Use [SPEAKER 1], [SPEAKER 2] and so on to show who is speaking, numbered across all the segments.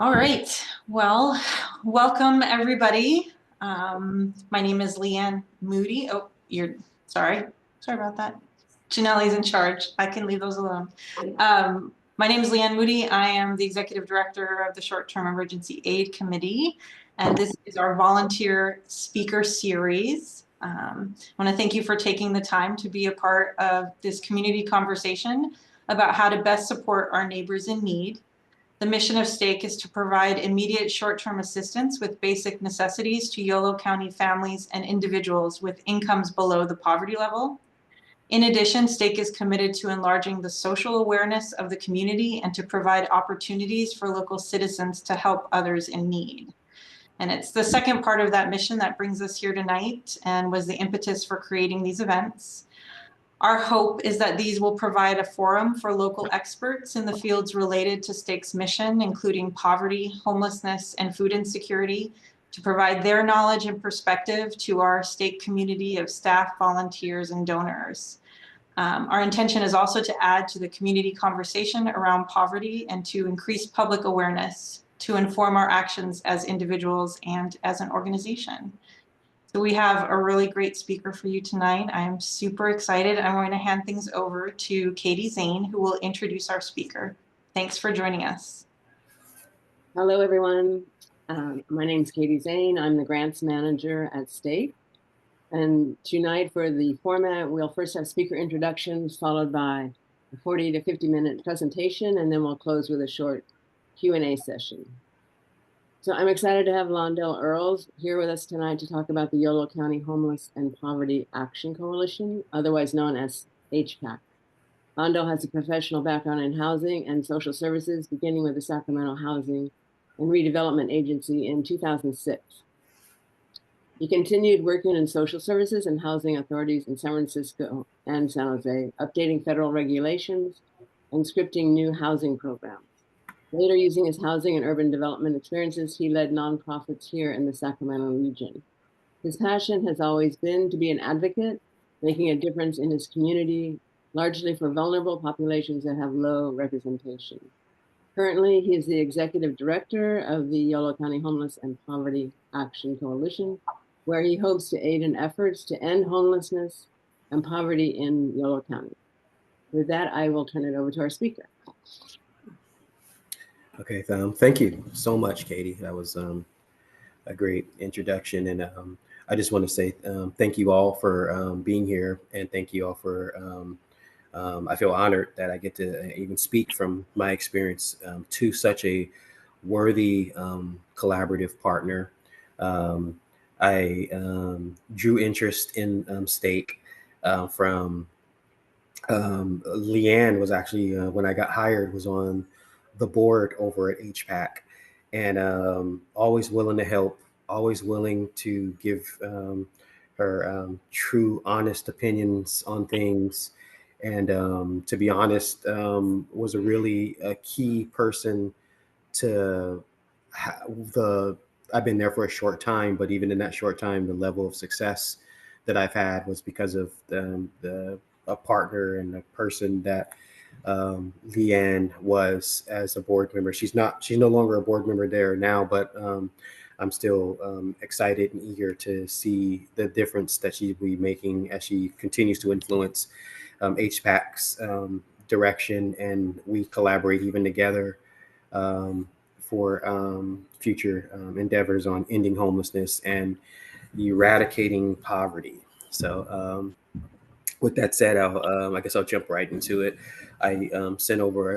[SPEAKER 1] All right. Well, welcome everybody. My name is Leanne Moody. Oh, you're sorry. Sorry about that. Janelle's in charge. I can leave those alone. My name is Leanne Moody. I am the Executive Director of the Short-Term Emergency Aid Committee, and this is our volunteer speaker series. I want to thank you for taking the time to be a part of this community conversation about how to best support our neighbors in need. The mission of STEAC is to provide immediate short-term assistance with basic necessities to Yolo County families and individuals with incomes below the poverty level. In addition, STEAC is committed to enlarging the social awareness of the community and to provide opportunities for local citizens to help others in need. And it's the second part of that mission that brings us here tonight and was the impetus for creating these events. Our hope is that these will provide a forum for local experts in the fields related to STEAC's mission, including poverty, homelessness, and food insecurity, to provide their knowledge and perspective to our STEAC community of staff, volunteers, and donors. Our intention is also to add to the community conversation around poverty and to increase public awareness to inform our actions as individuals and as an organization. So we have a really great speaker for you tonight. I am super excited. I'm going to hand things over to Katie Zane, who will introduce our speaker. Thanks for joining us.
[SPEAKER 2] Hello, everyone. My name is Katie Zane. I'm the grants manager at STEAC. And tonight for the format, we'll first have speaker introductions followed by a 40 to 50 minute presentation, and then we'll close with a short Q&A session. So I'm excited to have Londell Earls here with us tonight to talk about the Yolo County Homeless and Poverty Action Coalition, otherwise known as HPAC. Londell has a professional background in housing and social services, beginning with the Sacramento Housing and Redevelopment Agency in 2006. He continued working in social services and housing authorities in San Francisco and San Jose, updating federal regulations and scripting new housing programs. Later, using his housing and urban development experiences, he led nonprofits here in the Sacramento region. His passion has always been to be an advocate, making a difference in his community, largely for vulnerable populations that have low representation. Currently, he is the executive director of the Yolo County Homeless and Poverty Action Coalition, where he hopes to aid in efforts to end homelessness and poverty in Yolo County. With that, I will turn it over to our speaker.
[SPEAKER 3] Okay, thank you so much, Katie. That was a great introduction. And I just want to say thank you all for being here. And thank you all for, I feel honored that I get to even speak from my experience to such a worthy collaborative partner. I drew interest in STEAC from Leanne was actually, when I got hired, was on the board over at HPAC, and always willing to help, always willing to give her true, honest opinions on things. And to be honest, was a really key person to I've been there for a short time, but even in that short time, the level of success that I've had was because of a partner and a person that Leanne was as a board member. She's no longer a board member there now, but I'm still excited and eager to see the difference that she'll be making as she continues to influence HPAC's direction, and we collaborate even together for future endeavors on ending homelessness and eradicating poverty. So with that said, I guess I'll jump right into it. I sent over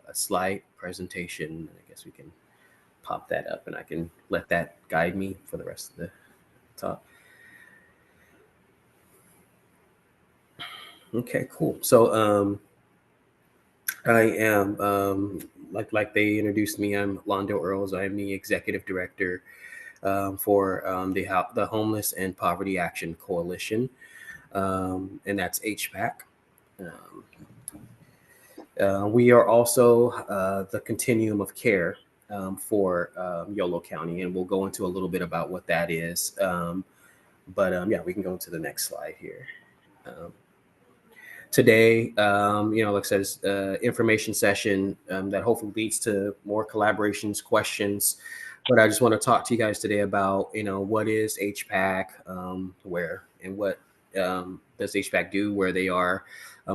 [SPEAKER 3] a slide presentation. I guess we can pop that up and I can let that guide me for the rest of the talk. Okay, cool. So I am, like they introduced me, I'm Londell Earls. I am the executive director for the Homeless and Poverty Action Coalition. And that's HPAC. We are also the continuum of care for Yolo County, and we'll go into a little bit about what that is. But yeah, we can go into the next slide here. today. Like I said, it's information session that hopefully leads to more collaborations, questions. But I just want to talk to you guys today about, what is HPAC, where and what does HPAC do, where they are,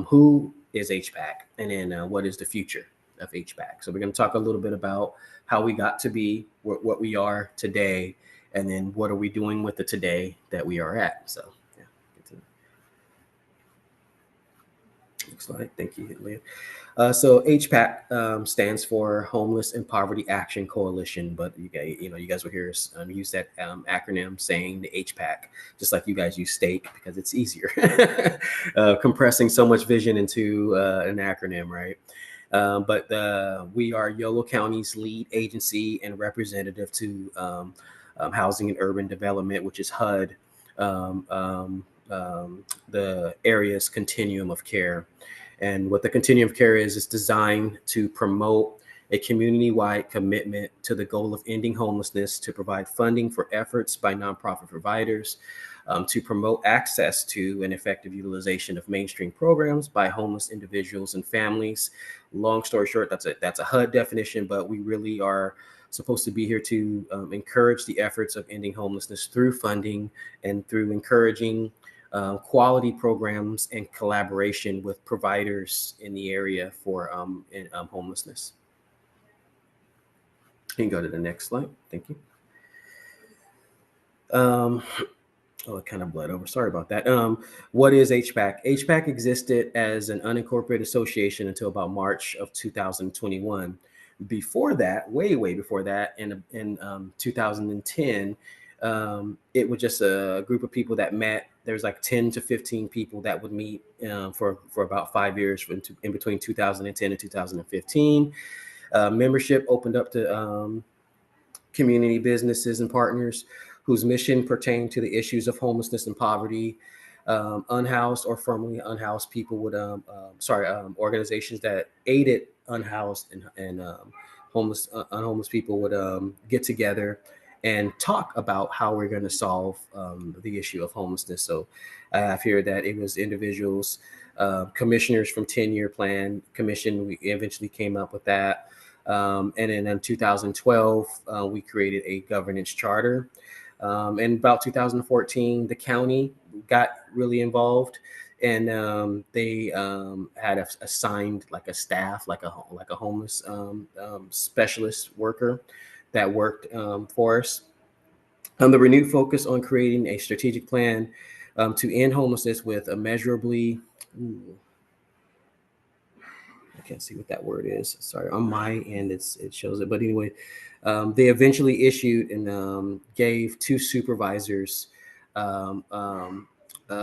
[SPEAKER 3] who is HPAC, and then what is the future of HPAC. So we're going to talk a little bit about how we got to be what we are today, and then what are we doing with the today that we are at. So yeah, next slide. Thank you, Leah. So HPAC stands for Homeless and Poverty Action Coalition, but you guys will hear us use that acronym, saying the HPAC, just like you guys use STEAC because it's easier, compressing so much vision into an acronym, right? But we are Yolo County's lead agency and representative to Housing and Urban Development, which is HUD, the area's continuum of care. And what the continuum of care is designed to promote a community-wide commitment to the goal of ending homelessness, to provide funding for efforts by nonprofit providers, to promote access to and effective utilization of mainstream programs by homeless individuals and families. Long story short, that's a HUD definition, but we really are supposed to be here to encourage the efforts of ending homelessness through funding and through encouraging quality programs and collaboration with providers in the area for homelessness. You can go to the next slide. Thank you. It kind of bled over. Sorry about that. What is HPAC? HPAC existed as an unincorporated association until about March of 2021. Before that, way before that, in 2010, it was just a group of people that met. There's like 10 to 15 people that would meet for about 5 years in between 2010 and 2015. Membership opened up to community businesses and partners whose mission pertained to the issues of homelessness and poverty. Unhoused or formerly unhoused people would, organizations that aided unhoused and unhomeless people would get together and talk about how we're going to solve the issue of homelessness. So I have here that it was individuals, commissioners from 10-year plan commission. We eventually came up with that. And then in 2012, we created a governance charter. In about 2014, the county got really involved, and they had assigned like a staff, like a homeless specialist worker that worked for us. The renewed focus on creating a strategic plan to end homelessness with a measurably. I can't see what that word is. Sorry, on my end it shows it, but anyway, they eventually issued and gave two supervisors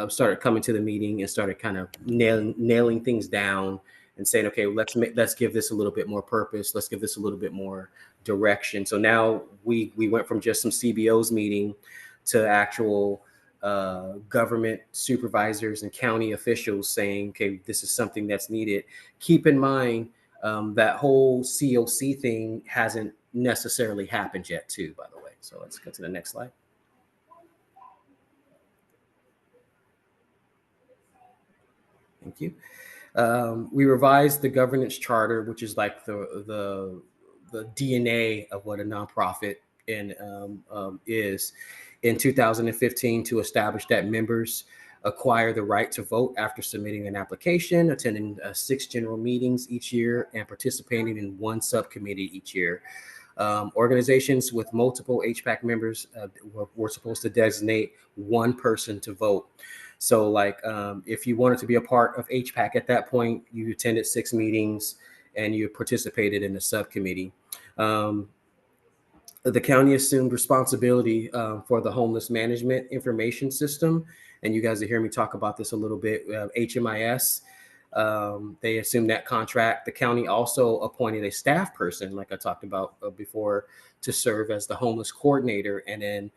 [SPEAKER 3] started coming to the meeting and started kind of nailing things down and saying, okay, let's give this a little bit more purpose. Let's give this a little bit more direction. So now we went from just some CBOs meeting to actual government supervisors and county officials saying, okay, this is something that's needed. Keep in mind that whole COC thing hasn't necessarily happened yet too, by the way. So let's go to the next slide. Thank you. We revised the governance charter, which is like the DNA of what a nonprofit is, in 2015 to establish that members acquire the right to vote after submitting an application, attending 6 general meetings each year, and participating in 1 subcommittee each year. Organizations with multiple HPAC members were supposed to designate 1 person to vote. So like if you wanted to be a part of HPAC at that point, you attended 6 meetings and you participated in the subcommittee. The county assumed responsibility for the homeless management information system. And you guys will hear me talk about this a little bit. HMIS, they assumed that contract. The county also appointed a staff person, like I talked about before, to serve as the homeless coordinator. And then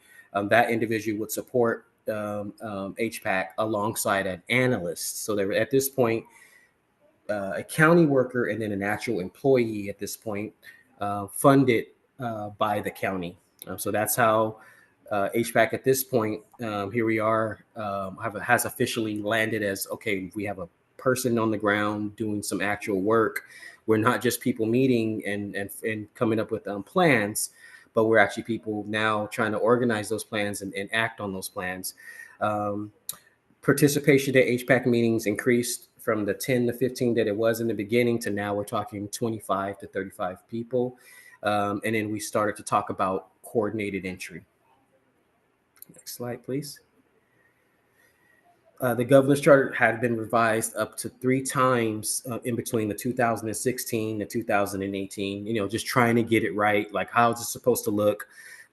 [SPEAKER 3] that individual would support HPAC alongside an analyst. So they were at this point a county worker and then an actual employee at this point, funded by the county. So that's how HPAC at this point, here we are, has officially landed as, okay, we have a person on the ground doing some actual work. We're not just people meeting and coming up with plans, but we're actually people now trying to organize those plans and act on those plans. Participation at HPAC meetings increased from the 10 to 15 that it was in the beginning to now we're talking 25 to 35 people. And then we started to talk about coordinated entry. Next slide, please. The governor's charter had been revised up to 3 times in between the 2016 and 2018, just trying to get it right. Like, how is it supposed to look?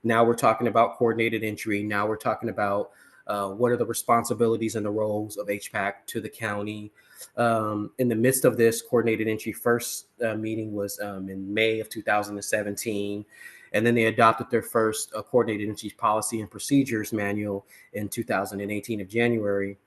[SPEAKER 3] Now we're talking about coordinated entry. Now we're talking about what are the responsibilities and the roles of HPAC to the county. In the midst of this, coordinated entry first meeting was in May of 2017. And then they adopted their first coordinated entry policy and procedures manual in 2018 of January.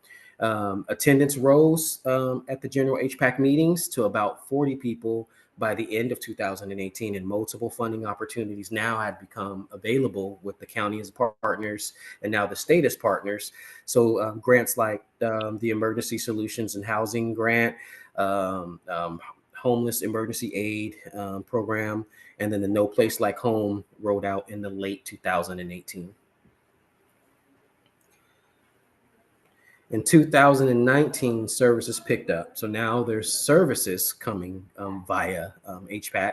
[SPEAKER 3] Attendance rose at the general HPAC meetings to about 40 people by the end of 2018, and multiple funding opportunities now had become available with the county as partners and now the state as partners. So grants like the Emergency Solutions and Housing Grant, Homeless Emergency Aid Program, and then the No Place Like Home rolled out in the late 2018. In 2019, services picked up. So now there's services coming via HPAC.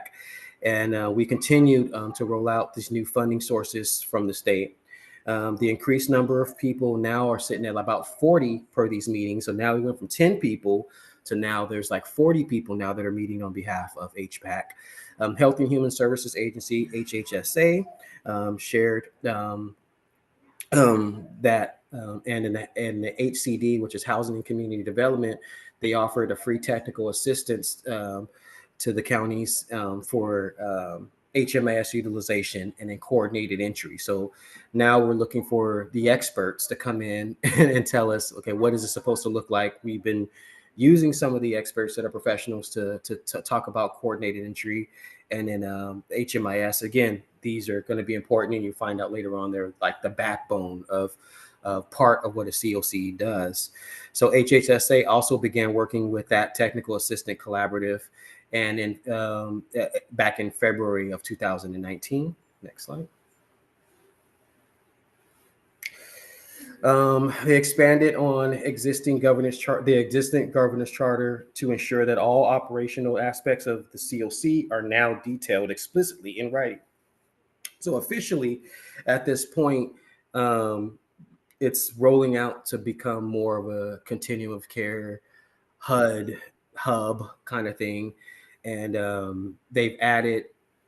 [SPEAKER 3] And we continued to roll out these new funding sources from the state. The increased number of people now are sitting at about 40 per these meetings. So now we went from 10 people to now there's like 40 people now that are meeting on behalf of HPAC. Health and Human Services Agency, HHSA, shared that and in the HCD, which is Housing and Community Development, they offered a free technical assistance to the counties for HMIS utilization and then coordinated entry. So now we're looking for the experts to come in and tell us, okay, what is it supposed to look like? We've been using some of the experts that are professionals to talk about coordinated entry. And then HMIS, again, these are going to be important, and you find out later on they're like the backbone of part of what a COC does. So HHSA also began working with that technical assistant collaborative, and in back in February of 2019. Next slide. They expanded on the existing governance charter to ensure that all operational aspects of the COC are now detailed explicitly in writing. So officially, at this point, it's rolling out to become more of a continuum of care HUD hub kind of thing. And they've added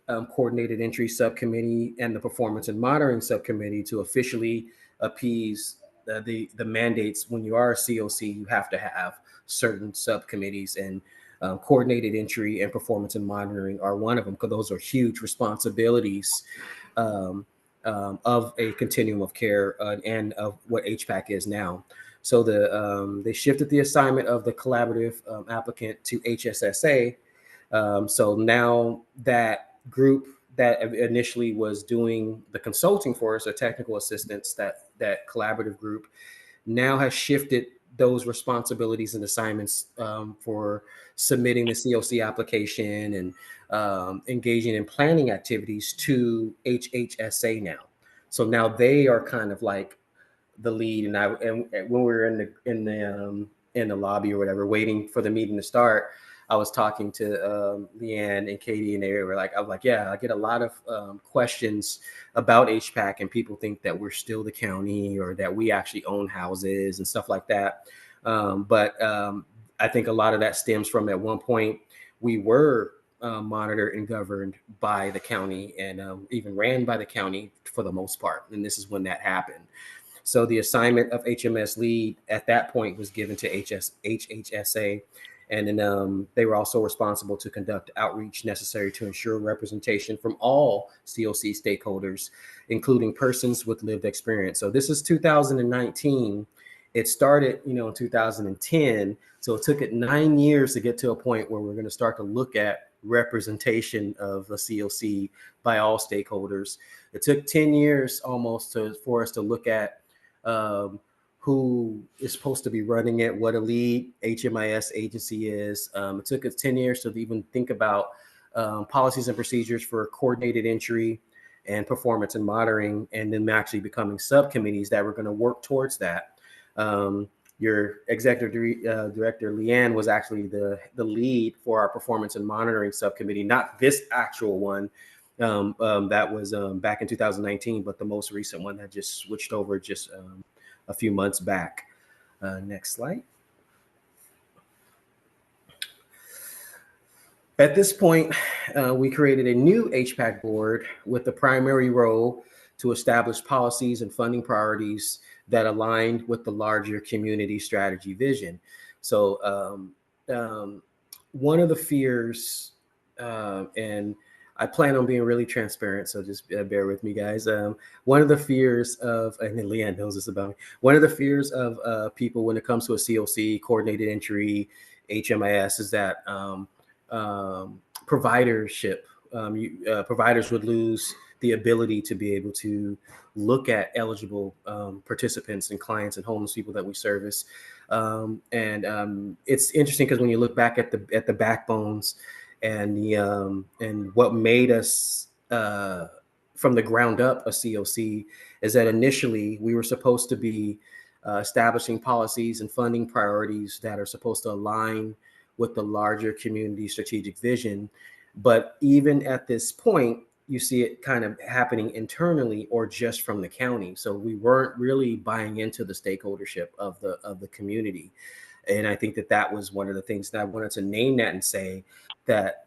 [SPEAKER 3] coordinated entry subcommittee and the performance and monitoring subcommittee to officially appease the mandates. When you are a COC, you have to have certain subcommittees, and coordinated entry and performance and monitoring are one of them, because those are huge responsibilities of a continuum of care and of what HPAC is now. So they shifted the assignment of the collaborative applicant to HSSA. So now that group that initially was doing the consulting for us, or technical assistance, that collaborative group now has shifted those responsibilities and assignments for submitting the COC application and engaging in planning activities to HHSA now. So now they are kind of like the lead. And when we were in the lobby or whatever, waiting for the meeting to start, I was talking to Leanne and Katie, and I was like, yeah, I get a lot of questions about HPAC, and people think that we're still the county or that we actually own houses and stuff like that. But I think a lot of that stems from, at one point, we were monitored and governed by the county, and even ran by the county for the most part. And this is when that happened. So the assignment of HMS lead at that point was given to HHSA. And then they were also responsible to conduct outreach necessary to ensure representation from all COC stakeholders, including persons with lived experience. So this is 2019. It started, in 2010. So it took it 9 years to get to a point where we're going to start to look at representation of the COC by all stakeholders. It took 10 years almost for us to look at who is supposed to be running it, what a lead HMIS agency is. It took us 10 years to even think about policies and procedures for coordinated entry and performance and monitoring, and then actually becoming subcommittees that were going to work towards that. Your executive director, Leanne, was actually the lead for our performance and monitoring subcommittee, not this actual one that was back in 2019, but the most recent one that just switched over just a few months back. Next slide. At this point, we created a new HPAC board with the primary role to establish policies and funding priorities that aligned with the larger community strategy vision. So one of the fears, and I plan on being really transparent, so just bear with me, guys. One of the fears of, and Leanne knows this about me, one of the fears of people when it comes to a COC, coordinated entry, HMIS, is that providership, providers would lose the ability to be able to look at eligible participants and clients and homeless people that we service. It's interesting because when you look back at the backbones and the and what made us from the ground up a COC is that initially we were supposed to be establishing policies and funding priorities that are supposed to align with the larger community strategic vision. But even at this point, you see it kind of happening internally or just from the county. So we weren't really buying into the stakeholdership of the community. And I think that was one of the things that I wanted to name that and say that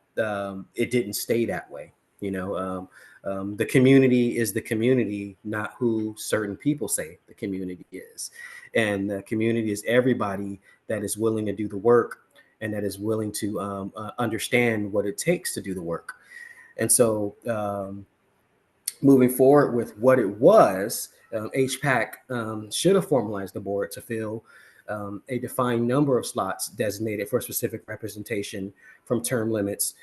[SPEAKER 3] it didn't stay that way. The community is the community, not who certain people say the community is. And the community is everybody that is willing to do the work and that is willing to understand what it takes to do the work. And so moving forward with what it was, HPAC should have formalized the board to fill a defined number of slots designated for specific representation from term limits.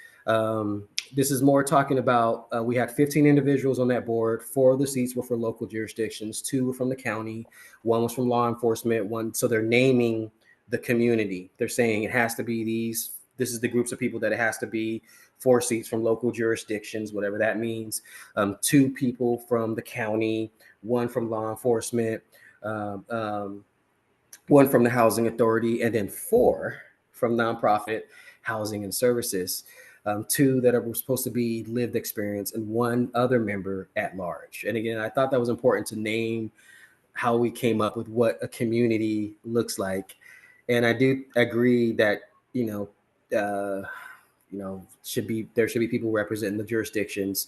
[SPEAKER 3] This is more talking about, we had 15 individuals on that board. 4 of the seats were for local jurisdictions, 2 were from the county, 1 was from law enforcement, 1. So they're naming the community. They're saying it has to be this is the groups of people that it has to be. 4 seats from local jurisdictions, whatever that means. 2 people from the county, 1 from law enforcement, 1 from the housing authority, and then 4 from nonprofit housing and services. 2 that are supposed to be lived experience, and 1 other member at large. And again, I thought that was important to name how we came up with what a community looks like. And I do agree that, there should be people representing the jurisdictions.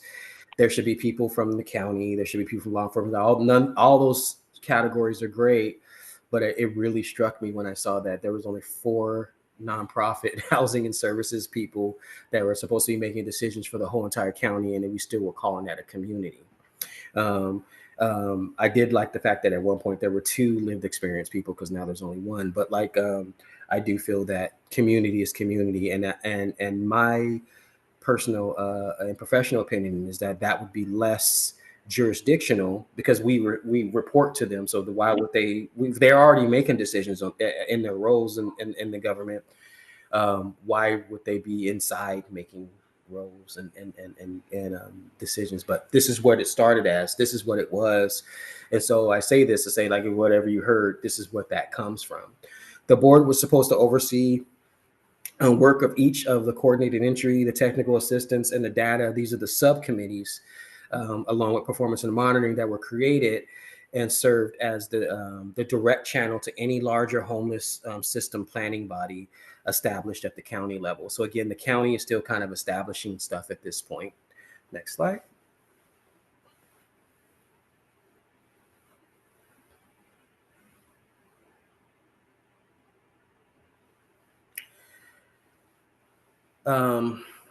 [SPEAKER 3] There should be people from the county. There should be people from law enforcement. All those categories are great, but it really struck me when I saw that there was only 4 nonprofit housing and services people that were supposed to be making decisions for the whole entire county, and then we still were calling that a community. I did like the fact that at one point there were 2 lived experience people, because now there's only 1. But I do feel that community is community, and my personal and professional opinion is that would be less jurisdictional, because we report to them. So why would they're already making decisions in their roles in the government. Why would they be inside making roles and decisions? But this is what it started as. This is what it was. And so I say this to say, like, whatever you heard, this is what that comes from. The board was supposed to oversee work of each of the coordinated entry, the technical assistance, and the data. These are the subcommittees, along with performance and monitoring, that were created and served as the direct channel to any larger homeless system planning body established at the county level. So again, the county is still kind of establishing stuff at this point. Next slide.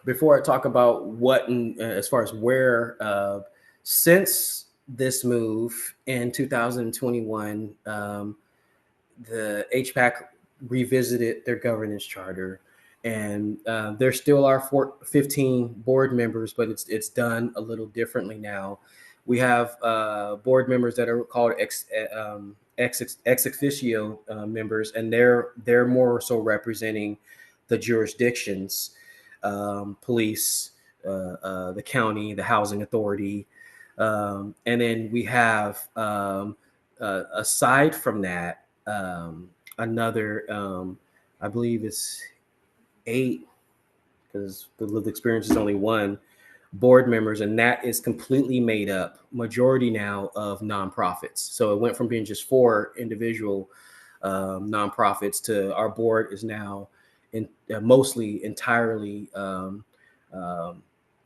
[SPEAKER 3] Before I talk about what, as far as where, since this move in 2021, the HPAC revisited their governance charter, and there still are 15 board members, but it's done a little differently now. We have board members that are called ex officio members, and they're more so representing the jurisdictions, police, the county, the housing authority, and then we have aside from that another I believe it's 8 because the lived experience is only 1 board members, and that is completely made up majority now of nonprofits. So it went from being just 4 individual nonprofits to our board is now mostly entirely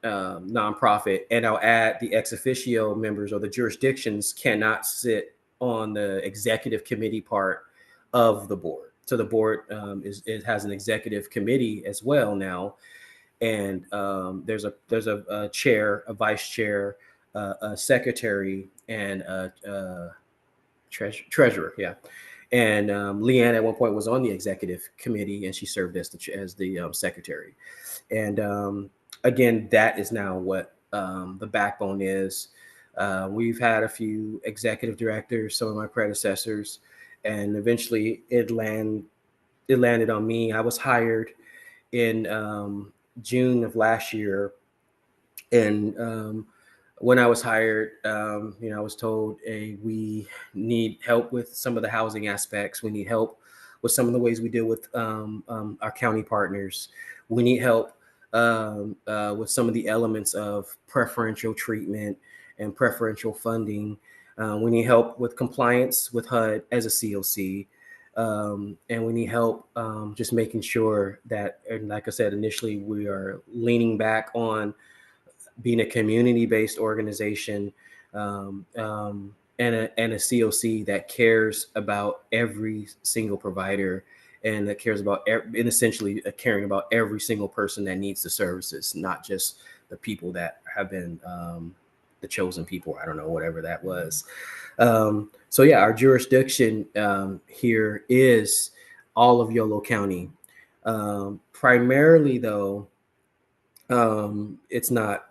[SPEAKER 3] nonprofit. And I'll add the ex officio members or the jurisdictions cannot sit on the executive committee part of the board. So the board it has an executive committee as well now, and there's a chair, a vice chair, a secretary, and a treasurer. Yeah, and Leanne at one point was on the executive committee, and she served as the secretary. And again, that is now what the backbone is. We've had a few executive directors, some of my predecessors, and eventually it landed on me. I was hired in June of last year, and when I was hired, I was told, hey, we need help with some of the housing aspects. We need help with some of the ways we deal with our county partners. We need help with some of the elements of preferential treatment and preferential funding. We need help with compliance with HUD as a COC. And we need help just making sure that, and like I said, initially, we are leaning back on being a community-based organization and a COC that cares about every single provider and that cares about, and essentially caring about every single person that needs the services, not just the people that have been the chosen people. I don't know, whatever that was. So yeah, our jurisdiction here is all of Yolo County. Primarily though, it's not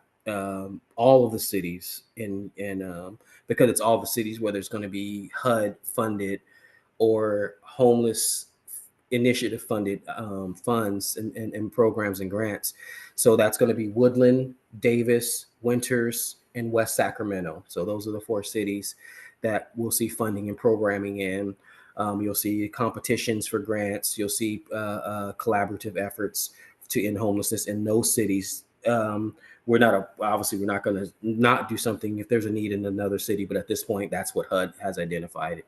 [SPEAKER 3] all of the cities because it's all the cities where there's going to be HUD funded or homeless initiative funded funds and programs and grants. So that's going to be Woodland, Davis, Winters, and West Sacramento. So those are the 4 cities that we'll see funding and programming in. You'll see competitions for grants. You'll see collaborative efforts to end homelessness in those cities. We're not going to not do something if there's a need in another city, but at this point, that's what HUD has identified.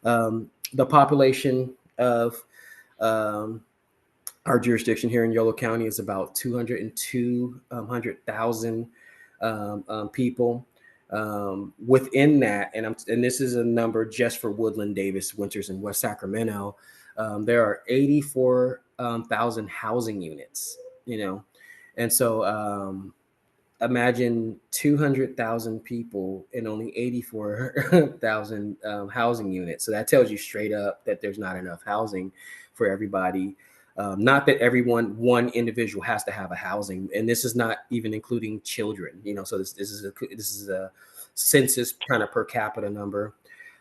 [SPEAKER 3] The population of our jurisdiction here in Yolo County is about 202,000 people. Within that, and this is a number just for Woodland, Davis, Winters, and West Sacramento, there are 84,000 housing units, and so imagine 200,000 people and only 84,000 housing units. So that tells you straight up that there's not enough housing for everybody. Not that one individual has to have a housing, and this is not even including children. So this is a census kind of per capita number.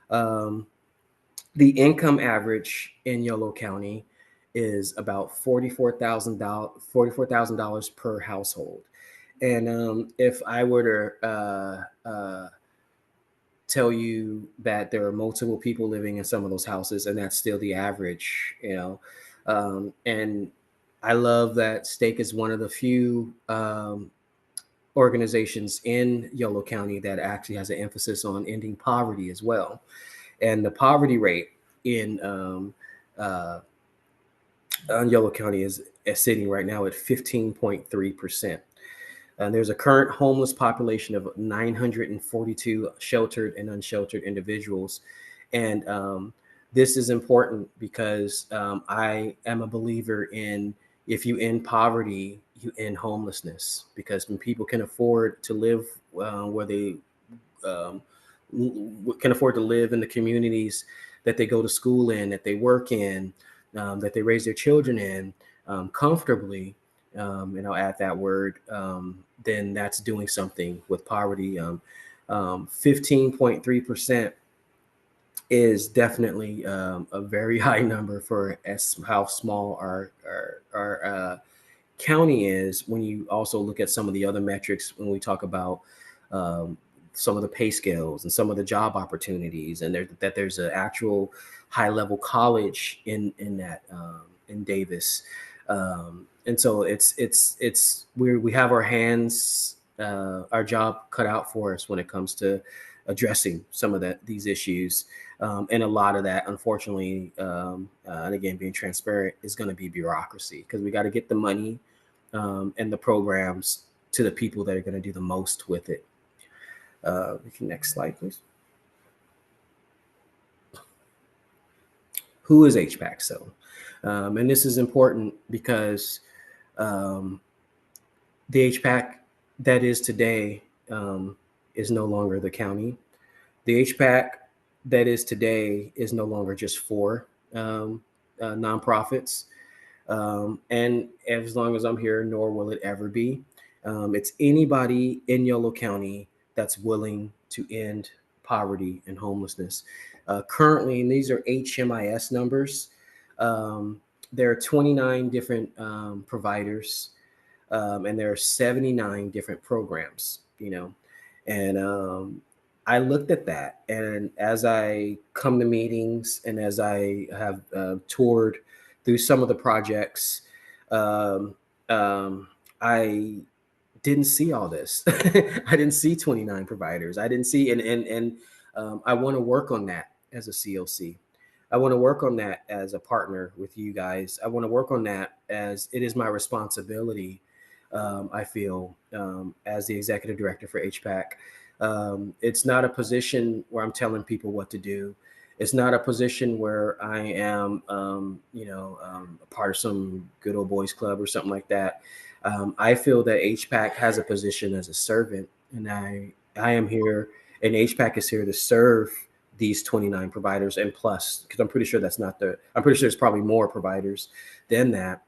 [SPEAKER 3] The income average in Yolo County is about $44,000 per household. And if I were to tell you that there are multiple people living in some of those houses, and that's still the average, and I love that STEAC is one of the few organizations in Yolo County that actually has an emphasis on ending poverty as well. And the poverty rate in Yolo County is sitting right now at 15.3%. And there's a current homeless population of 942 sheltered and unsheltered individuals. And this is important because I am a believer in, if you end poverty, you end homelessness. Because when people can afford to live where they can afford to live in the communities that they go to school in, that they work in, that they raise their children in comfortably, and I'll add that word, then that's doing something with poverty. 15.3% is definitely a very high number for how small our county is. When you also look at some of the other metrics, when we talk about um, some of the pay scales and some of the job opportunities, and that there's an actual high level college in that in Davis, and so we have our hands, our job cut out for us when it comes to addressing some of these issues. And a lot of that, unfortunately, and again, being transparent, is going to be bureaucracy, because we got to get the money and the programs to the people that are going to do the most with it. Next slide, please. Who is HPAC? So, and this is important because the HPAC that is today is no longer the county. The HPAC that is today is no longer just for nonprofits. And as long as I'm here, nor will it ever be. It's anybody in Yolo County that's willing to end poverty and homelessness. Currently, and these are HMIS numbers, there are 29 different providers, and there are 79 different programs, and I looked at that, and as I come to meetings and as I have toured through some of the projects, um, I didn't see all this. I didn't see 29 providers. I didn't see, and I want to work on that as a COC. I want to work on that as a partner with you guys. I want to work on that as it is my responsibility. I feel as the executive director for HPAC. It's not a position where I'm telling people what to do. It's not a position where I am, a part of some good old boys club or something like that. I feel that HPAC has a position as a servant, and I am here, and HPAC is here to serve these 29 providers and plus, because I'm pretty sure I'm pretty sure there's probably more providers than that.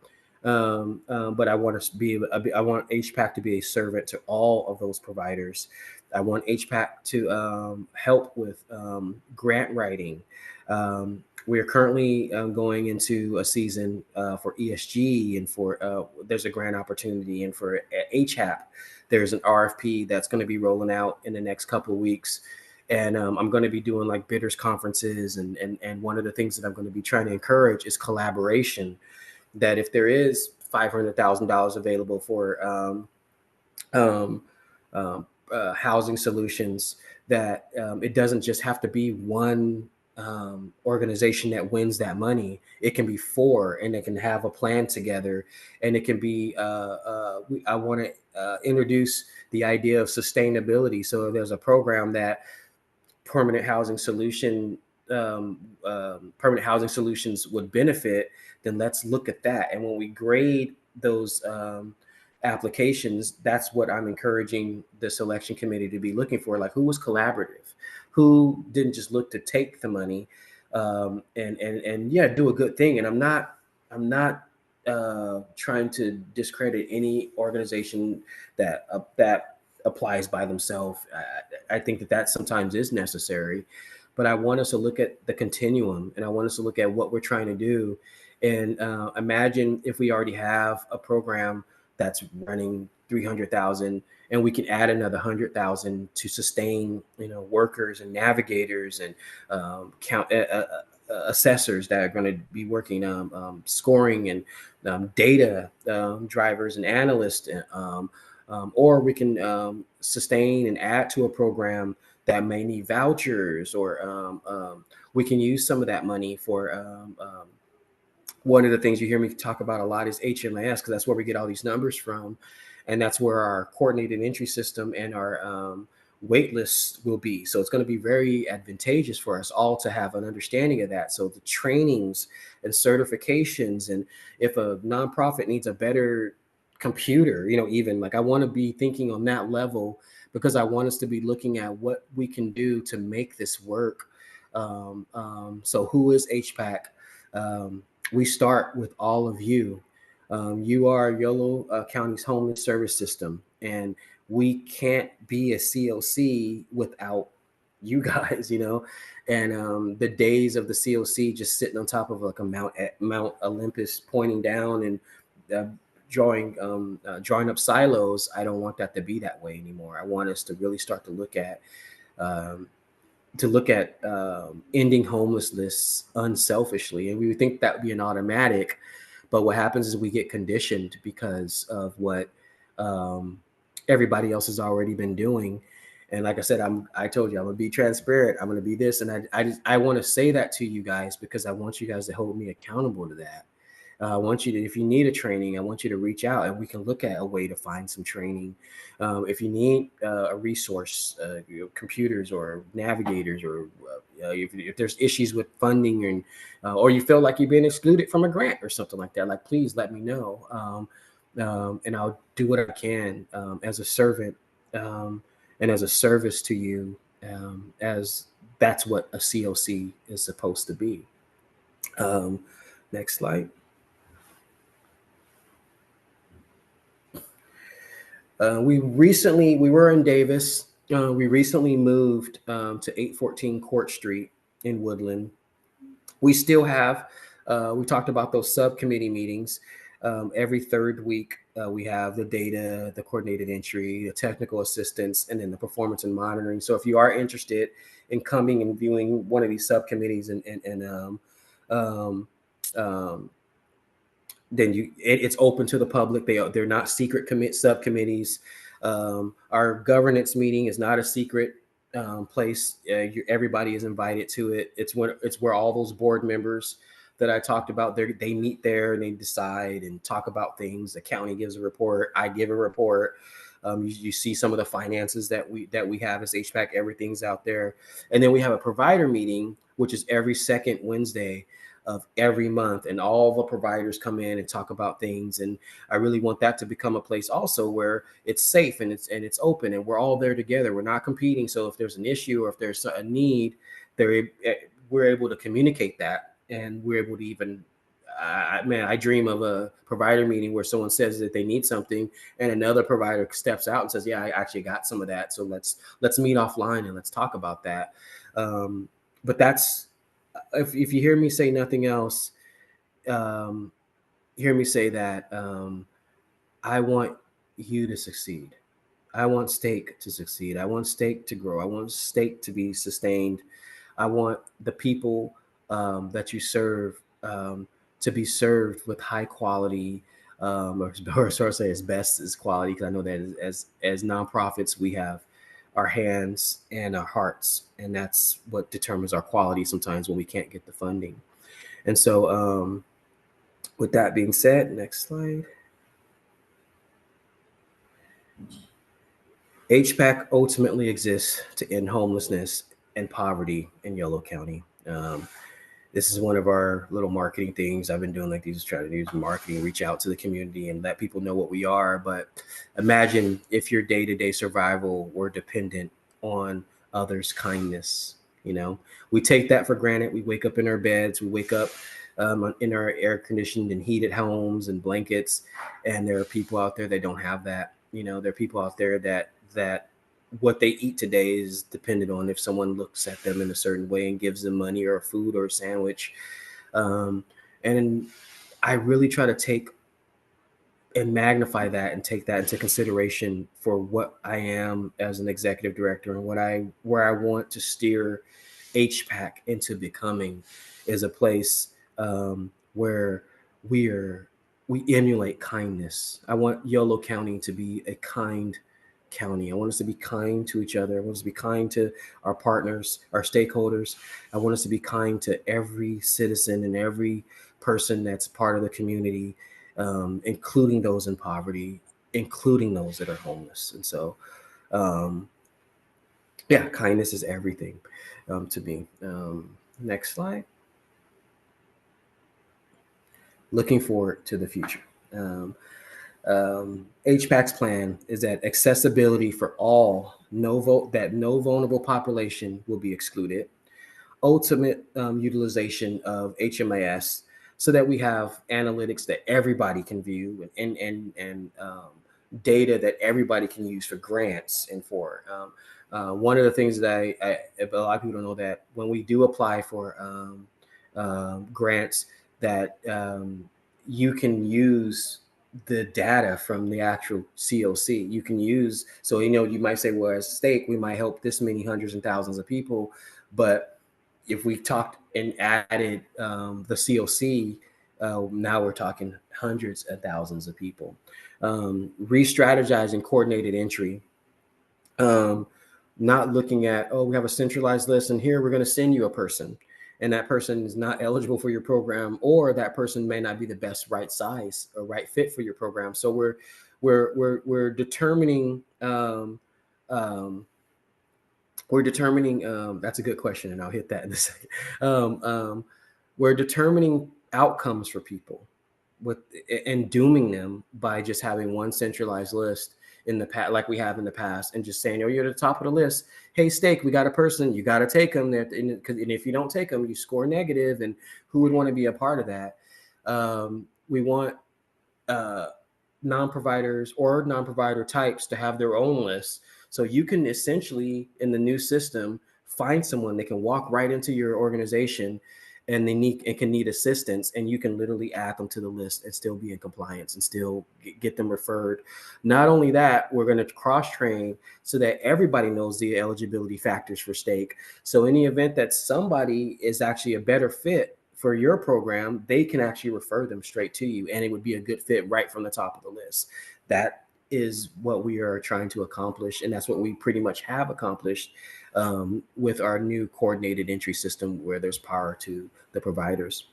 [SPEAKER 3] But I want I want HPAC to be a servant to all of those providers. I want HPAC to help with grant writing. We are currently going into a season for ESG, and for there's a grant opportunity, and for HAP, there's an RFP that's going to be rolling out in the next couple of weeks. And I'm going to be doing like bidders conferences, and one of the things that I'm going to be trying to encourage is collaboration. That if there is $500,000 available for housing solutions, that it doesn't just have to be one organization that wins that money. It can be four, and it can have a plan together, and it can be. I want to introduce the idea of sustainability. So there's a program that permanent housing solutions would benefit, then let's look at that. And when we grade those applications, that's what I'm encouraging the selection committee to be looking for. Like, who was collaborative, who didn't just look to take the money, and yeah, do a good thing. And I'm not trying to discredit any organization that applies by themselves. I think that sometimes is necessary, but I want us to look at the continuum, and I want us to look at what we're trying to do. And imagine if we already have a program that's running 300,000, and we can add another 100,000 to sustain, workers and navigators and assessors that are going to be working scoring and data drivers and analysts. Or we can sustain and add to a program that may need vouchers, or we can use some of that money for one of the things you hear me talk about a lot is HMIS, because that's where we get all these numbers from. And that's where our coordinated entry system and our wait lists will be. So it's going to be very advantageous for us all to have an understanding of that. So the trainings and certifications, and if a nonprofit needs a better computer, even like, I want to be thinking on that level, because I want us to be looking at what we can do to make this work. So who is HPAC? We start with all of you. You are Yolo County's homeless service system, and we can't be a COC without you guys, and the days of the COC just sitting on top of like a Mount Olympus pointing down and drawing up silos. I don't want that to be that way anymore. I want us to really start to look at um, ending homelessness unselfishly, and we would think that would be an automatic, but what happens is we get conditioned because of what everybody else has already been doing. And like I said, I told you I'm gonna be transparent. I'm gonna be this, and I want to say that to you guys because I want you guys to hold me accountable to that. I want you to, if you need a training, I want you to reach out and we can look at a way to find some training. If you need a resource, computers or navigators, or if there's issues with funding, and or you feel like you've been excluded from a grant or something like that, like please let me know. And I'll do what I can as a servant and as a service to you, as that's what a COC is supposed to be. Next slide. We were in Davis. We recently moved to 814 Court Street in Woodland. We still have, we talked about those subcommittee meetings. Every third week, we have the data, the coordinated entry, the technical assistance, and then the performance and monitoring. So if you are interested in coming and viewing one of these subcommittees then it's open to the public. They're not secret subcommittees. Our governance meeting is not a secret place. Everybody is invited to it. It's where all those board members that I talked about, they meet there and they decide and talk about things. The county gives a report. I give a report. You see some of the finances that we have as HPAC. Everything's out there. And then we have a provider meeting, which is every second Wednesday of every month, and all the providers come in and talk about things. And I really want that to become a place also where it's safe and it's open and we're all there together. We're not competing. So if there's an issue or if there's a need, we're able to communicate that, and we're able to even I dream of a provider meeting where someone says that they need something and another provider steps out and says, yeah, I actually got some of that. So let's meet offline and let's talk about that. But that's, if you hear me say nothing else, hear me say that I want you to succeed. I want STEAC to succeed. I want STEAC to grow. I want STEAC to be sustained. I want the people that you serve to be served with high quality, or sort of say as best as quality, because I know that as nonprofits, we have our hands and our hearts, and that's what determines our quality sometimes when we can't get the funding. And so with that being said, next slide. HPAC ultimately exists to end homelessness and poverty in Yolo County. This is one of our little marketing things I've been doing, like these strategies, marketing, reach out to the community and let people know what we are. But imagine if your day-to-day survival were dependent on others' kindness. We take that for granted. We wake up in our beds, we wake up in our air-conditioned and heated homes and blankets, and there are people out there that don't have that. There are people out there that what they eat today is dependent on if someone looks at them in a certain way and gives them money or food or a sandwich. And I really try to take and magnify that and take that into consideration for what I am as an executive director, and where I want to steer HPAC into becoming is a place where we emulate kindness. I want Yolo County to be a kind county. I want us to be kind to each other. I want us to be kind to our partners, our stakeholders. I want us to be kind to every citizen and every person that's part of the community, including those in poverty, including those that are homeless. And so, kindness is everything to me. Next slide. Looking forward to the future. HPAC's plan is that accessibility for all, no vulnerable population will be excluded. Ultimate utilization of HMIS so that we have analytics that everybody can view and data that everybody can use for grants and for One of the things that a lot of people don't know, that when we do apply for grants, that you can use the data from the actual COC. You can use, so, you might say, well, as STEAC, we might help this many hundreds and thousands of people. But if we talked and added the COC, now we're talking hundreds of thousands of people. Re-strategizing coordinated entry. Not looking at, oh, we have a centralized list and here we're going to send you a person, and that person is not eligible for your program, or that person may not be the best right size or right fit for your program. So we're determining that's a good question, and I'll hit that in a second. We're determining outcomes for people and dooming them by just having one centralized list in the past, like we have in the past, and just saying, oh, you're at the top of the list. Hey, STEAC, we got a person, you got to take them. And if you don't take them, you score negative. And who would want to be a part of that? We want non-providers or non-provider types to have their own lists. So you can essentially, in the new system, find someone that can walk right into your organization and can need assistance, and you can literally add them to the list and still be in compliance and still get them referred. Not only that, we're going to cross-train so that everybody knows the eligibility factors for STEAC. So in the event that somebody is actually a better fit for your program, they can actually refer them straight to you, and it would be a good fit right from the top of the list. That is what we are trying to accomplish, and that's what we pretty much have accomplished with our new coordinated entry system, where there's power to the providers.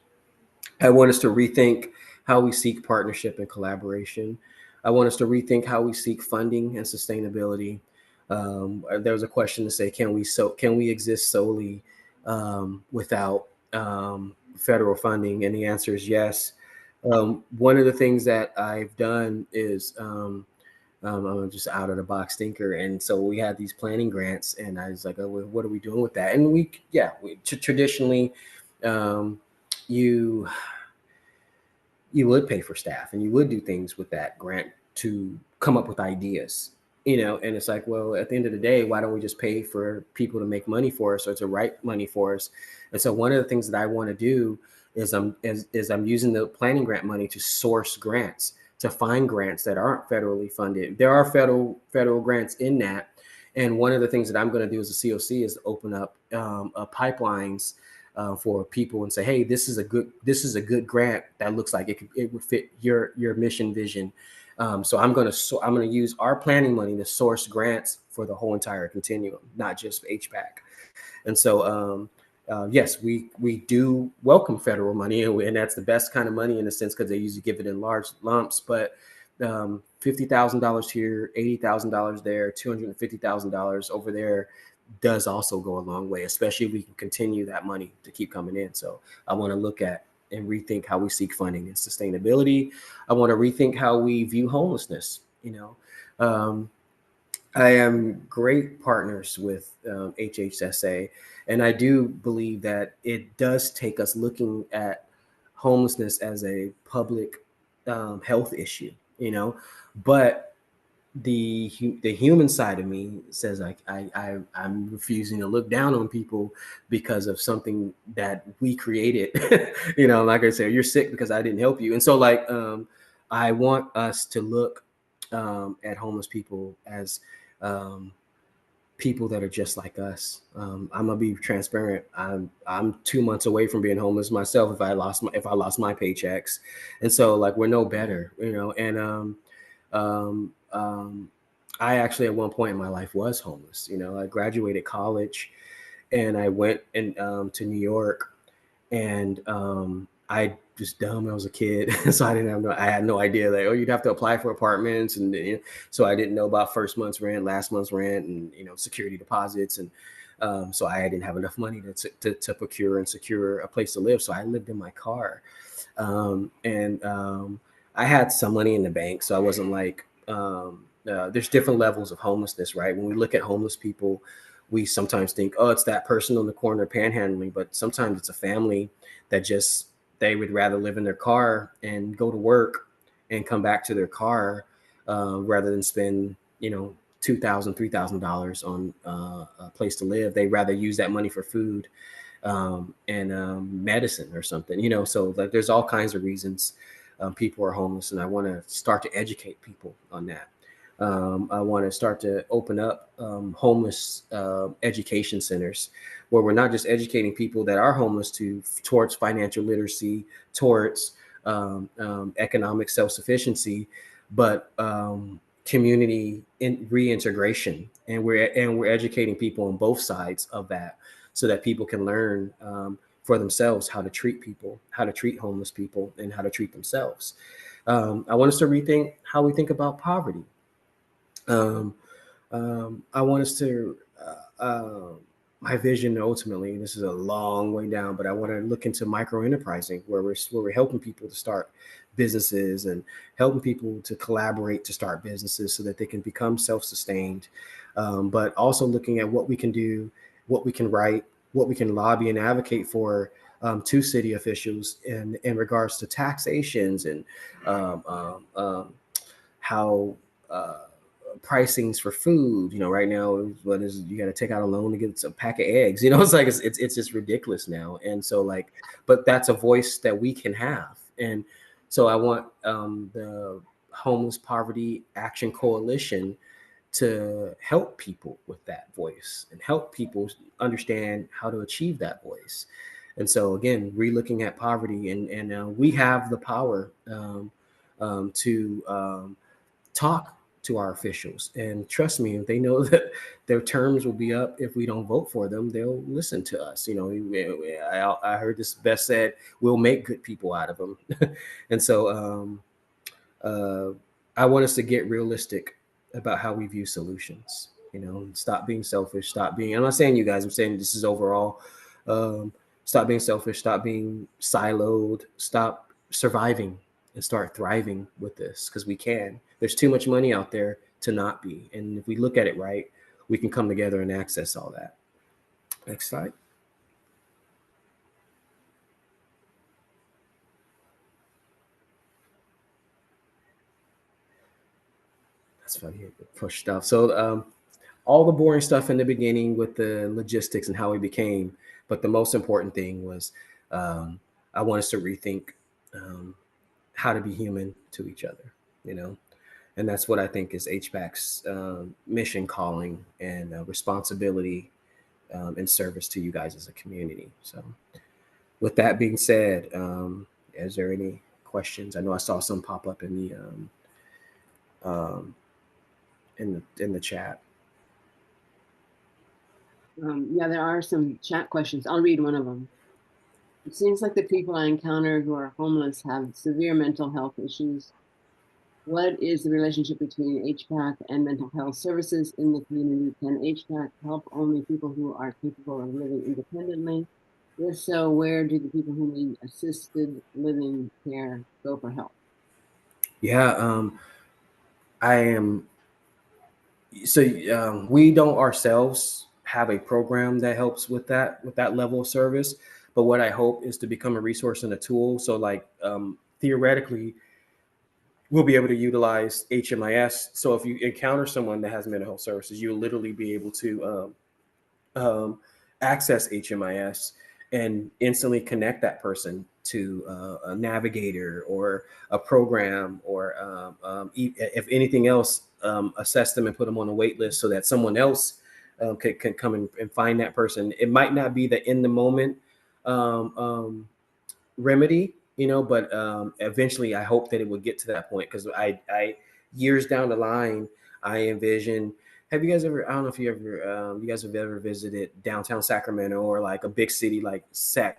[SPEAKER 3] I want us to rethink how we seek partnership and collaboration. I want us to rethink how we seek funding and sustainability. There was a question to say, can we exist solely without federal funding? And the answer is yes. One of the things that I've done is I'm just out of the box thinker. And so we had these planning grants, and I was like, oh, well, what are we doing with that? And we traditionally, you would pay for staff, and you would do things with that grant to come up with ideas, and it's like, well, at the end of the day, why don't we just pay for people to make money for us, or to write money for us? And so one of the things that I want to do is I'm using the planning grant money to source grants, to find grants that aren't federally funded. There are federal grants in that. And one of the things that I'm going to do as a COC is open up pipelines for people and say, hey, this is a good grant that looks like it would fit your mission vision. So I'm going to use our planning money to source grants for the whole entire continuum, not just HPAC. And so yes, we do welcome federal money, and that's the best kind of money in a sense, because they usually give it in large lumps. But $50,000 here, $80,000 there, $250,000 over there does also go a long way, especially if we can continue that money to keep coming in. So I want to look at and rethink how we seek funding and sustainability. I want to rethink how we view homelessness. I am great partners with HHSA, and I do believe that it does take us looking at homelessness as a public health issue, but the human side of me says I'm refusing to look down on people because of something that we created. Like I said, you're sick because I didn't help you. And so I want us to look at homeless people as people that are just like us. I'm gonna be transparent. I'm 2 months away from being homeless myself if I lost my paychecks. And so we're no better, and I actually at one point in my life was homeless. I graduated college and I went to New York, and I was dumb. I was a kid, so I had no idea that you'd have to apply for apartments, and so I didn't know about first month's rent, last month's rent, and security deposits, and so I didn't have enough money to procure and secure a place to live. So I lived in my car, and I had some money in the bank, so I wasn't there's different levels of homelessness, right? When we look at homeless people, we sometimes think, oh, it's that person on the corner panhandling, but sometimes it's a family that they would rather live in their car and go to work and come back to their car rather than spend, $2,000, $3,000 on a place to live. They'd rather use that money for food and medicine or something, you know. So like there's all kinds of reasons people are homeless, and I want to start to educate people on that. I want to start to open up homeless education centers where we're not just educating people that are homeless towards financial literacy, towards economic self-sufficiency, but community reintegration, and we're educating people on both sides of that, so that people can learn for themselves how to treat people, how to treat homeless people, and how to treat themselves. I want us to rethink how we think about poverty. I want us to, my vision ultimately, this is a long way down, but I want to look into micro enterprising, where we're helping people to start businesses and helping people to collaborate to start businesses so that they can become self-sustained. But also looking at what we can do, what we can write, what we can lobby and advocate for to city officials in regards to taxations and how pricings for food. You know, right now, what is, you got to take out a loan to get a pack of eggs. You know, it's like it's just ridiculous now. And so like, but that's a voice that we can have. And so I want the Homeless Poverty Action Coalition to help people with that voice and help people understand how to achieve that voice. And so again, relooking at poverty, and we have the power to talk to our officials. And trust me, if they know that their terms will be up if we don't vote for them, they'll listen to us. You know, I heard this best said, we'll make good people out of them. And so I want us to get realistic about how we view solutions. You know, stop being selfish, stop being, I'm not saying you guys, I'm saying this is overall. Stop being selfish, stop being siloed, stop surviving and start thriving with this, because we can. There's too much money out there to not be. And if we look at it right, we can come together and access all that. Next slide. That's funny, push stuff. So all the boring stuff in the beginning with the logistics and how we became, but the most important thing was I want us to rethink how to be human to each other, you know. And that's what I think is HPAC's mission, calling, and responsibility and service to you guys as a community. So with that being said, is there any questions? I know I saw some pop up in the chat.
[SPEAKER 2] Yeah, there are some chat questions. I'll read one of them. It seems like the people I encounter who are homeless have severe mental health issues. What is the relationship between HPAC and mental health services in the community? Can HPAC help only people who are capable of living independently? If so, where do the people who need assisted living care go for help?
[SPEAKER 3] Yeah, I am. So we don't ourselves have a program that helps with that level of service. But what I hope is to become a resource and a tool. So like theoretically, we'll be able to utilize HMIS. So if you encounter someone that has mental health services, you'll literally be able to access HMIS and instantly connect that person to a navigator or a program, or if anything else, assess them and put them on a wait list so that someone else can come and find that person. It might not be the in the moment remedy, you know, but eventually I hope that it would get to that point, because I years down the line, I envision. Have you guys ever? I don't know if you guys have ever visited downtown Sacramento, or like a big city like San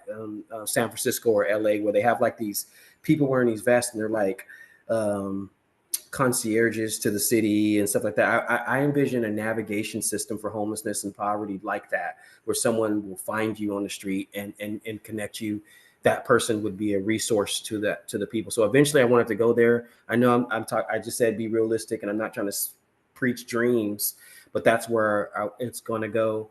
[SPEAKER 3] Francisco or LA, where they have like these people wearing these vests and they're like concierges to the city and stuff like that. I envision a navigation system for homelessness and poverty like that, where someone will find you on the street and connect you. That person would be a resource to the people. So eventually I wanted to go there. I know I just said be realistic, and I'm not trying to preach dreams, but that's where it's going to go.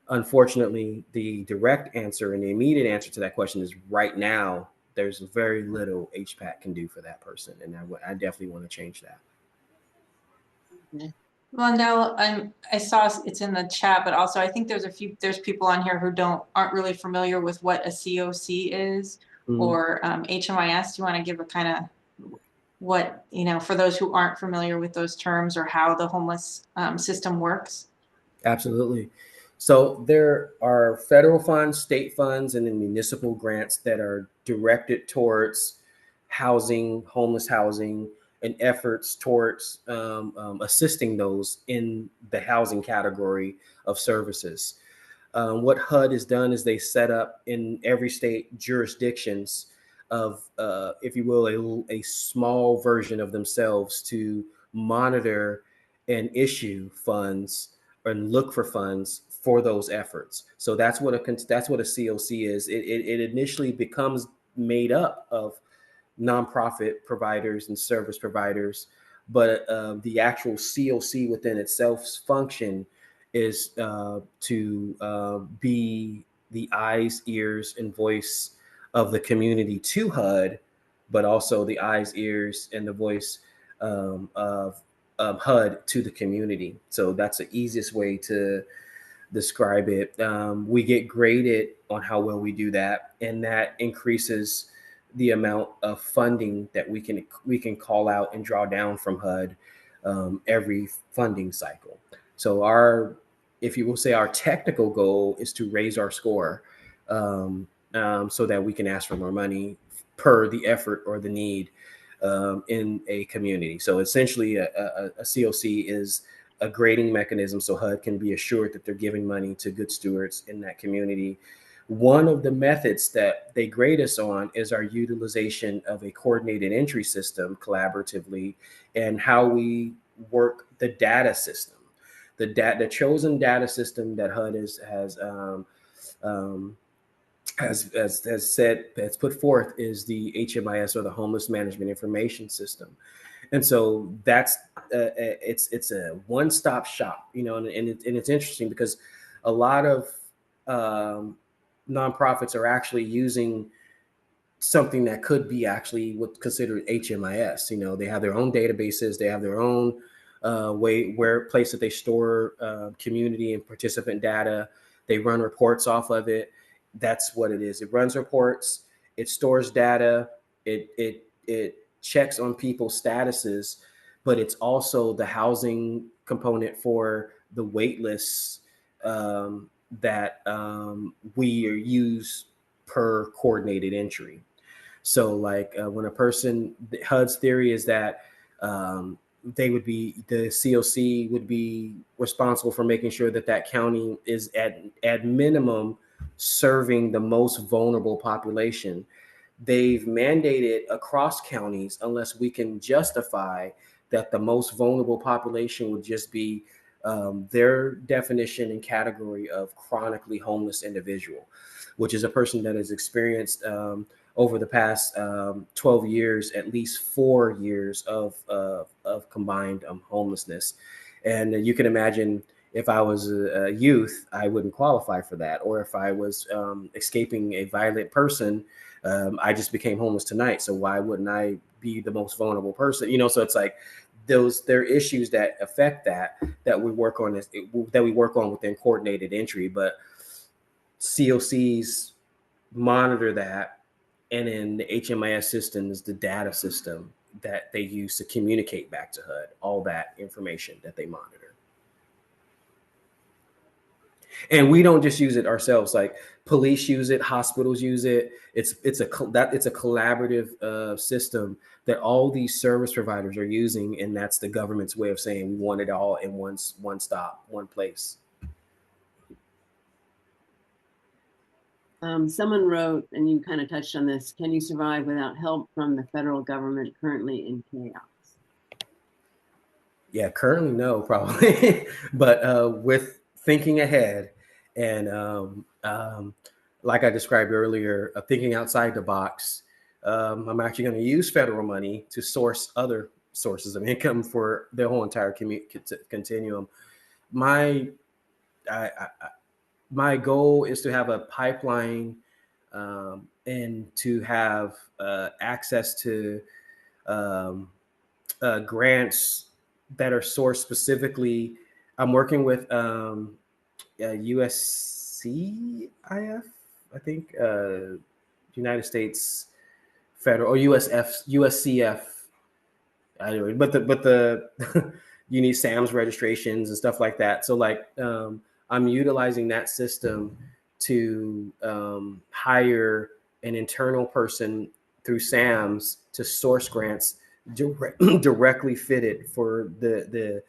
[SPEAKER 3] Unfortunately, the direct answer and the immediate answer to that question is right now, there's very little HPAC can do for that person. And I definitely want to change that.
[SPEAKER 2] Okay.
[SPEAKER 1] Londell, I saw it's in the chat, but also I think there's people on here who aren't really familiar with what a COC is or HMIS. Do you want to give a kind of what, for those who aren't familiar with those terms or how the homeless system works?
[SPEAKER 3] Absolutely. So there are federal funds, state funds, and then municipal grants that are directed towards housing, homeless housing, and efforts towards assisting those in the housing category of services. What HUD has done is they set up in every state jurisdictions of, if you will, a small version of themselves to monitor and issue funds and look for funds for those efforts. So that's what a COC is. It initially becomes made up of nonprofit providers and service providers, but the actual COC within itself's function is to be the eyes, ears, and voice of the community to HUD, but also the eyes, ears, and the voice of HUD to the community. So that's the easiest way to describe it. We get graded on how well we do that, and that increases the amount of funding that we can call out and draw down from HUD every funding cycle. So if you will say, our technical goal is to raise our score so that we can ask for more money per the effort or the need in a community. So essentially, a COC is a grading mechanism so HUD can be assured that they're giving money to good stewards in that community. One of the methods that they grade us on is our utilization of a coordinated entry system collaboratively, and how we work the data system. The chosen data system that HUD has put forth is the HMIS, or the Homeless Management Information System. And so that's it's a one-stop shop, and it's interesting because a lot of nonprofits are actually using something that could be actually what's considered HMIS. They have their own databases, they have their own place that they store community and participant data. They run reports off of it. That's what it is. It runs reports, it stores data, it checks on people's statuses, but it's also the housing component for the wait lists that we use per coordinated entry. So like when a person, HUD's theory is that the COC would be responsible for making sure that county is at minimum serving the most vulnerable population. They've mandated across counties, unless we can justify that the most vulnerable population would just be their definition and category of chronically homeless individual, which is a person that has experienced over the past 12 years, at least 4 years of combined homelessness. And you can imagine, if I was a youth, I wouldn't qualify for that. Or if I was escaping a violent person, I just became homeless tonight. So why wouldn't I be the most vulnerable person? So it's like there are issues that affect that we work on within coordinated entry, but COCs monitor that, and then the HMIS system is the data system that they use to communicate back to HUD all that information that they monitor. And we don't just use it ourselves. Like police use it, hospitals use it. It's a collaborative system that all these service providers are using, and that's the government's way of saying we want it all in one stop, one place.
[SPEAKER 2] Someone wrote, and you kind of touched on this, can you survive without help from the federal government currently in chaos?
[SPEAKER 3] Yeah, currently no, probably. But with thinking ahead and like I described earlier, thinking outside the box, I'm actually going to use federal money to source other sources of income for the whole entire continuum. My goal is to have a pipeline and to have access to grants that are sourced specifically. I'm working with USCIF, I think, United States Federal, or USCF. Anyway, but the you need SAM's registrations and stuff like that. So like I'm utilizing that system to hire an internal person through SAM's to source grants directly fitted for the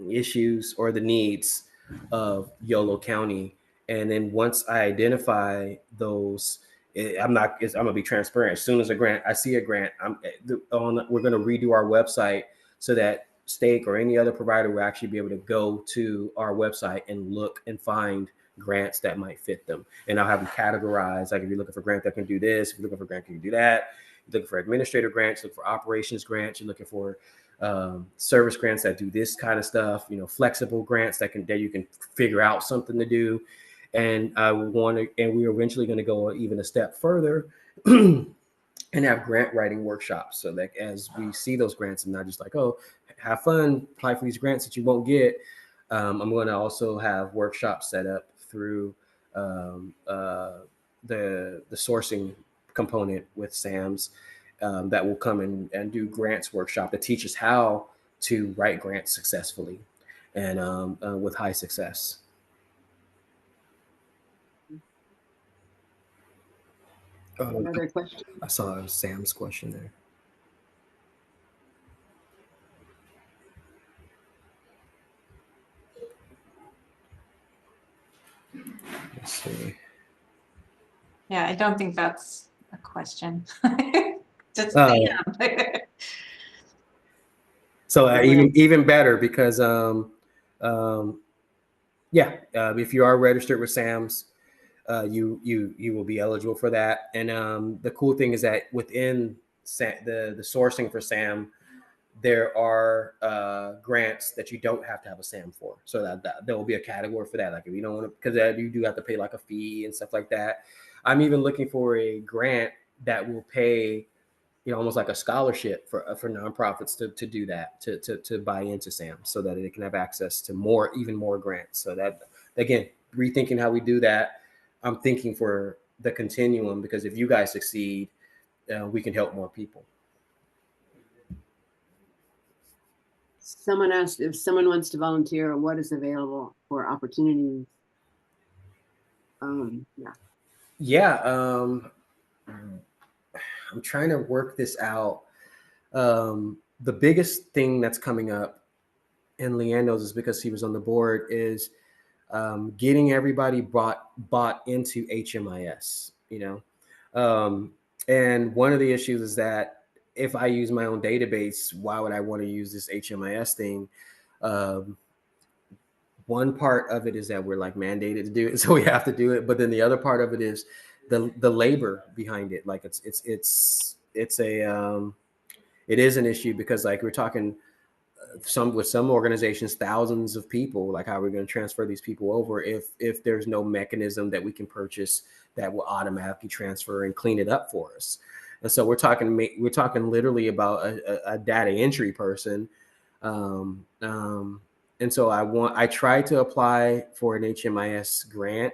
[SPEAKER 3] issues or the needs of Yolo County. And then once I identify those, I'm gonna be transparent. As soon as I see a grant, we're gonna redo our website so that STEAC or any other provider will actually be able to go to our website and look and find grants that might fit them. And I'll have them categorized. Like if you're looking for a grant that can do this, if you're looking for a grant that can do that, you're looking for administrator grants, look for operations grants, you're looking for service grants that do this kind of stuff, flexible grants that you can figure out something to do. And we're eventually going to go even a step further and have grant writing workshops. So that as we see those grants, and not just like, oh, have fun, apply for these grants that you won't get. I'm going to also have workshops set up through the sourcing component with SAM's that will come and do grants workshop that teach us how to write grants successfully and with high success.
[SPEAKER 2] Another question?
[SPEAKER 3] I saw Sam's question there. Let's see.
[SPEAKER 1] Yeah, I don't think that's a question. Just Sam.
[SPEAKER 3] So even better because if you are registered with SAM's, you will be eligible for that. And the cool thing is that within the sourcing for SAM, there are grants that you don't have to have a SAM for. So that there will be a category for that. Like if you don't want to, because you do have to pay like a fee and stuff like that. I'm even looking for a grant that will pay, almost like a scholarship for nonprofits to do that, to buy into SAM so that it can have access to even more grants. So that, again, rethinking how we do that. I'm thinking for the continuum, because if you guys succeed, we can help more people.
[SPEAKER 2] Someone asked if someone wants to volunteer, what is available for opportunities?
[SPEAKER 3] I'm trying to work this out. The biggest thing that's coming up, and Leanne knows this because he was on the board, is getting everybody bought into HMIS, and one of the issues is that if I use my own database, why would I want to use this HMIS thing? One part of it is that we're like mandated to do it, so we have to do it. But then the other part of it is the labor behind it. Like it is an issue because like we're talking with some organizations, thousands of people. Like how are we going to transfer these people over if there's no mechanism that we can purchase that will automatically transfer and clean it up for us? And so we're talking literally about a data entry person. And so I tried to apply for an HMIS grant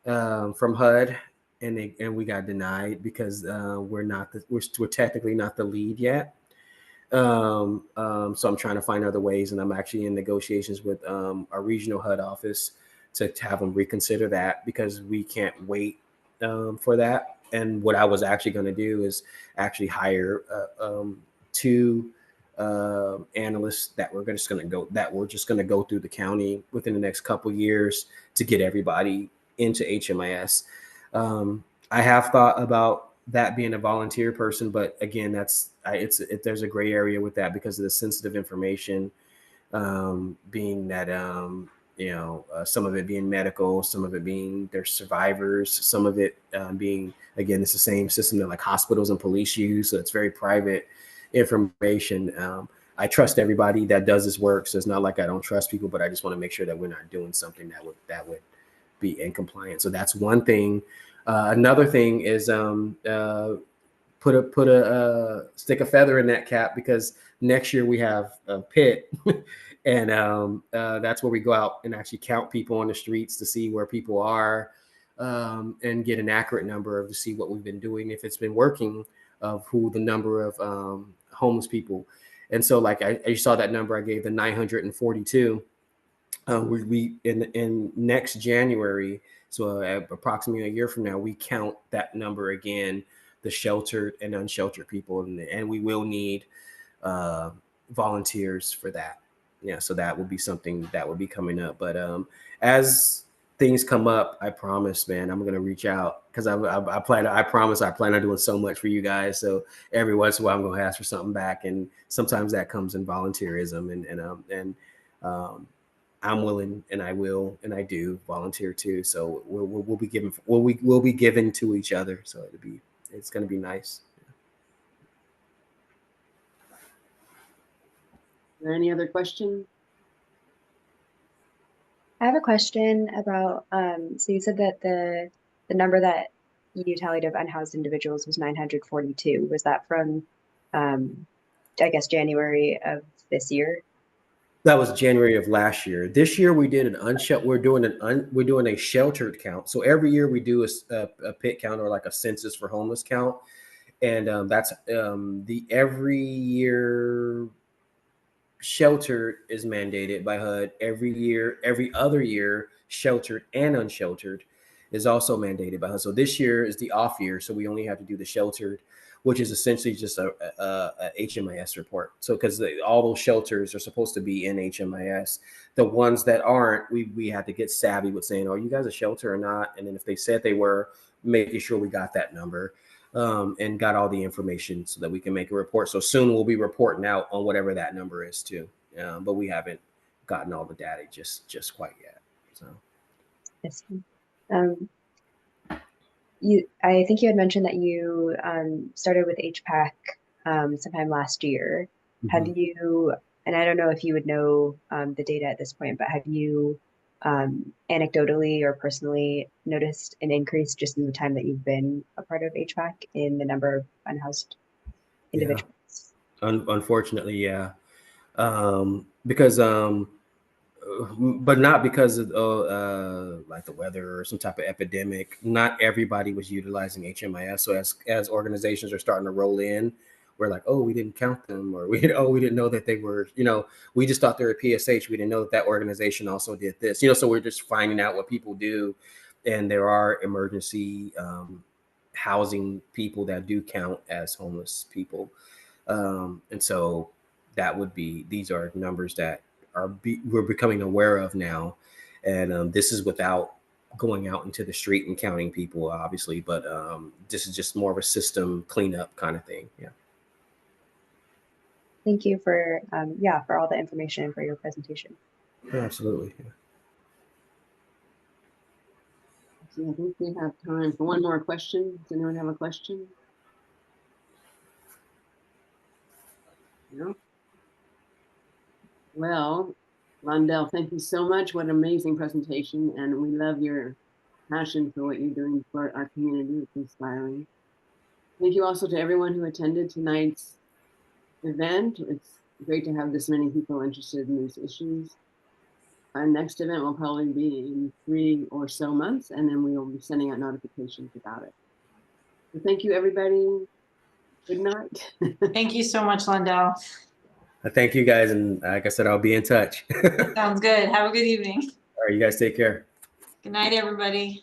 [SPEAKER 3] from HUD, and we got denied because we're technically not the lead yet. So I'm trying to find other ways, and I'm actually in negotiations with our regional HUD office to have them reconsider that, because we can't wait for that. And what I was actually going to do is actually hire 2 analysts that we're just going to go through the county within the next couple of years to get everybody into HMIS. I have thought about that being a volunteer person, but again, there's a gray area with that because of the sensitive information, being that some of it being medical, some of it being their survivors, some of it being, again, it's the same system that like hospitals and police use, so it's very private information. I trust everybody that does this work, so it's not like I don't trust people, but I just want to make sure that we're not doing something that would be in compliance. So that's one thing. Another thing is stick a feather in that cap, because next year we have a pit, and that's where we go out and actually count people on the streets to see where people are, and get an accurate number to see what we've been doing, if it's been working, of who the number of homeless people. And so, like I saw that number I gave, the 942. We in next January, so approximately a year from now, we count that number again, the sheltered and unsheltered people, and we will need volunteers for that. Yeah, so that will be something that will be coming up. But as things come up, I promise, man, I'm gonna reach out, because I promise I plan on doing so much for you guys. So every once in a while, I'm gonna ask for something back, and sometimes that comes in volunteerism, and I'm willing, and I will, and I do volunteer too. So we'll be given to each other. So it's going to be nice.
[SPEAKER 2] Are there any other questions?
[SPEAKER 4] I have a question about, so you said that the number that you tallied of unhoused individuals was 942. Was that from, I guess, January of this year?
[SPEAKER 3] That was January of last year. This year we did we're doing a sheltered count. So every year we do a pit count, or like a census for homeless count. And that's the every year sheltered is mandated by HUD. Every other year, sheltered and unsheltered is also mandated by HUD. So this year is the off year, so we only have to do the sheltered, which is essentially just a HMIS report. So because all those shelters are supposed to be in HMIS, the ones that aren't, we had to get savvy with saying, "Are you guys a shelter or not?" And then if they said they were, making sure we got that number. And got all the information so that we can make a report. So soon we'll be reporting out on whatever that number is too. But we haven't gotten all the data just quite yet. So.
[SPEAKER 4] Yes. I think you had mentioned that you started with HPAC sometime last year.
[SPEAKER 3] Mm-hmm.
[SPEAKER 4] Have you, and I don't know if you would know the data at this point, but have you anecdotally or personally noticed an increase just in the time that you've been a part of HPAC in the number of unhoused individuals?
[SPEAKER 3] Yeah. Unfortunately, yeah. Because but not because of like the weather or some type of epidemic. Not everybody was utilizing HMIS. So as organizations are starting to roll in, we're like, oh, we didn't count them, or we didn't know that they were, we just thought they were PSH. We didn't know that organization also did this, so we're just finding out what people do. And there are emergency housing people that do count as homeless people. And so these are numbers that we're becoming aware of now. And this is without going out into the street and counting people, obviously, but this is just more of a system cleanup kind of thing. Yeah.
[SPEAKER 4] Thank you for all the information and for your presentation.
[SPEAKER 3] Absolutely. Yeah.
[SPEAKER 2] So I think we have time for one more question. Does anyone have a question? No? Well, Londell, thank you so much. What an amazing presentation. And we love your passion for what you're doing for our community. It's inspiring. Thank you also to everyone who attended tonight's event. It's great to have this many people interested in these issues. Our next event will probably be in 3 or so months, and then we will be sending out notifications about it. So thank you, everybody. Good night.
[SPEAKER 1] Thank you so much, Londell.
[SPEAKER 3] Thank you, guys. And like I said, I'll be in touch.
[SPEAKER 1] Sounds good. Have a good evening.
[SPEAKER 3] All right, you guys take care.
[SPEAKER 1] Good night, everybody.